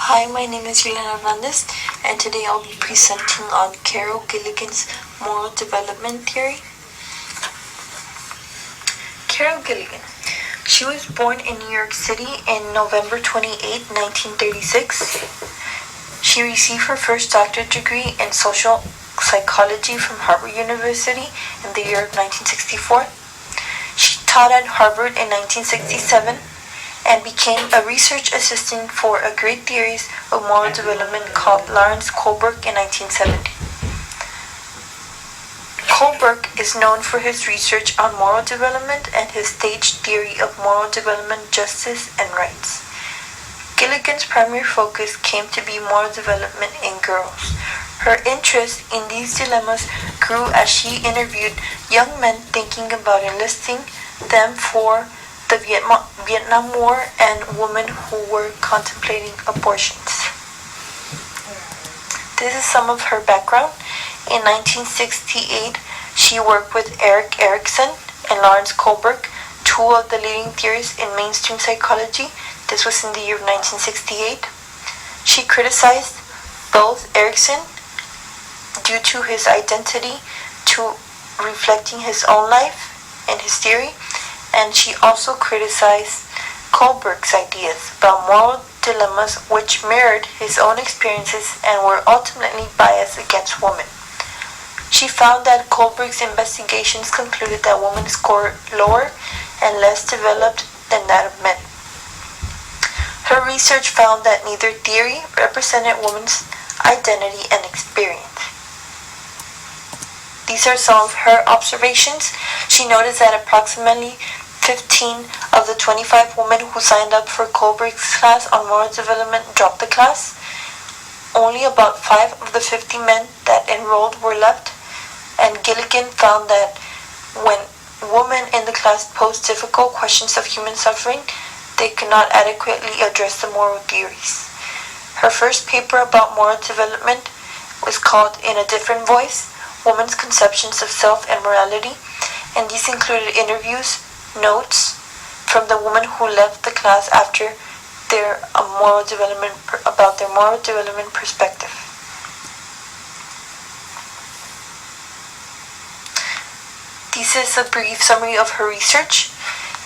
Hi, my name is Gilligan, and today I'll be presenting on Carol Gilligan's moral development theory. Carol Gilligan. She was born in New York City in November 28, 1936. She received her first doctorate degree in social psychology from Harvard University in the year of 1964. She taught at Harvard in 1967 and became a research assistant for a great theorist of moral development called Lawrence Kohlberg in 1970. Kohlberg is known for his research on moral development and his staged theory of moral development, justice, and rights. Gilligan's primary focus came to be moral development in girls. Her interest in these dilemmas grew as she interviewed young men thinking about enlisting them for the Vietnam War and women who were contemplating abortions. This is some of her background. In 1968, she worked with Erik Erikson and Lawrence Kohlberg, two of the leading theorists in mainstream psychology. This was in the year of 1968. She criticized both Erikson due to his identity to reflecting his own life and his theory, and she also criticized Kohlberg's ideas about moral dilemmas which mirrored his own experiences and were ultimately biased against women. She found that Kohlberg's investigations concluded that women scored lower and less developed than that of men. Her research found that neither theory represented women's identity and experience. These are some of her observations. She noticed that approximately 15 of the 25 women who signed up for Kohlberg's class on moral development dropped the class. Only about 5 of the 50 men that enrolled were left, and Gilligan found that when women in the class posed difficult questions of human suffering, they could not adequately address the moral theories. Her first paper about moral development was called In a Different Voice, Women's Conceptions of Self and Morality, and these included interviews, notes from the women who left the class after their moral development perspective. This is a brief summary of her research.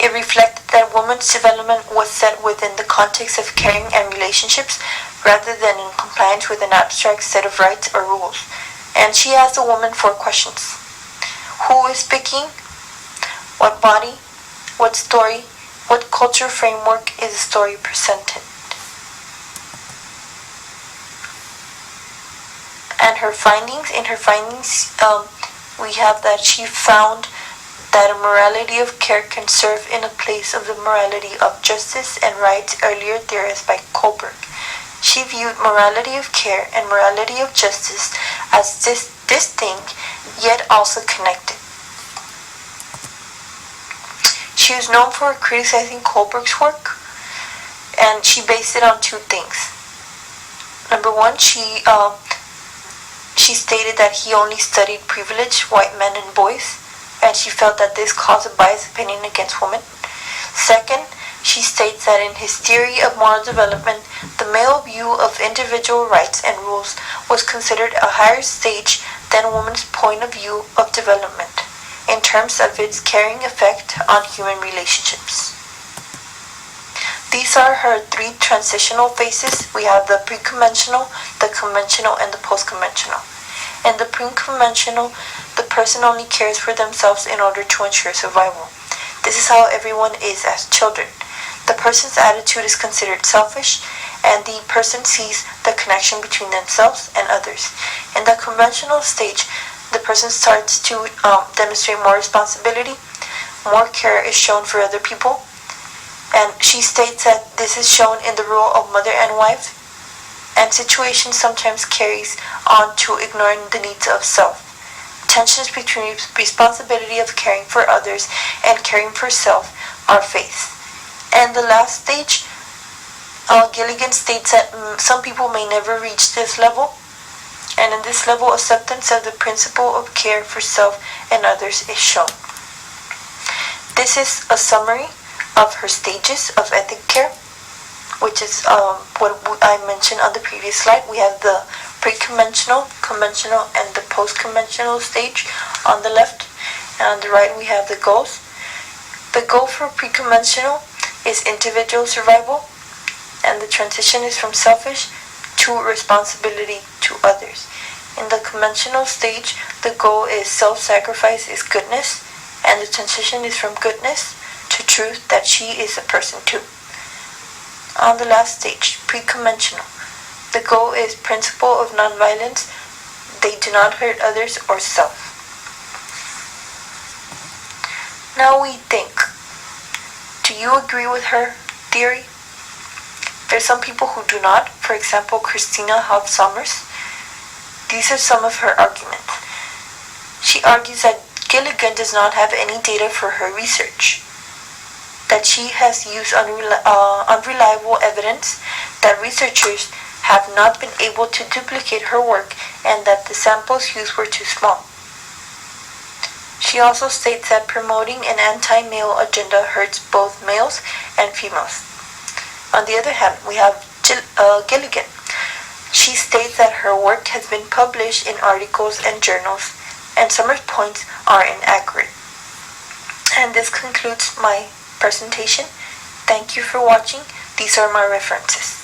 It reflected that women's development was set within the context of caring and relationships rather than in compliance with an abstract set of rights or rules. And she asked the woman 4 questions. Who is speaking? What body? What story? What culture framework is the story presented? And in her findings, we have that she found that a morality of care can serve in the place of the morality of justice and rights earlier theorized by Kohlberg. She viewed morality of care and morality of justice as distinct yet also connected. She was known for criticizing Kohlberg's work, and she based it on 2 things. Number 1, she stated that he only studied privileged white men and boys, and she felt that this caused a biased opinion against women. Second, she states that in his theory of moral development, the male view of individual rights and rules was considered a higher stage than a woman's point of view of development, in terms of its carrying effect on human relationships. These are her 3 transitional phases. We have the pre-conventional, the conventional, and the post-conventional. In the pre-conventional, the person only cares for themselves in order to ensure survival. This is how everyone is as children. The person's attitude is considered selfish, and the person sees the connection between themselves and others. In the conventional stage, the person starts to demonstrate more responsibility, more care is shown for other people, and she states that this is shown in the role of mother and wife, and situation sometimes carries on to ignoring the needs of self. Tensions between responsibility of caring for others and caring for self are faced. And the last stage, Gilligan states that some people may never reach this level, and in this level, acceptance of the principle of care for self and others is shown. This is a summary of her stages of ethic care, which which is what I mentioned on the previous slide. We have the pre-conventional, conventional, and the post-conventional stage on the left. And on the right we have the goals. The goal for pre-conventional is individual survival, and the transition is from selfish to responsibility to others. In the conventional stage, the goal is self-sacrifice is goodness, and the transition is from goodness to truth that she is a person too. On the last stage, pre-conventional, the goal is principle of nonviolence. They do not hurt others or self. Now we think, do you agree with her theory? There's some people who do not. For example, Christina Hoff Sommers. These are some of her arguments. She argues that Gilligan does not have any data for her research, that she has used unreliable evidence, that researchers have not been able to duplicate her work, and that the samples used were too small. She also states that promoting an anti-male agenda hurts both males and females. On the other hand, we have Gilligan. She states that her work has been published in articles and journals, and some of her points are inaccurate. And this concludes my presentation. Thank you for watching. These are my references.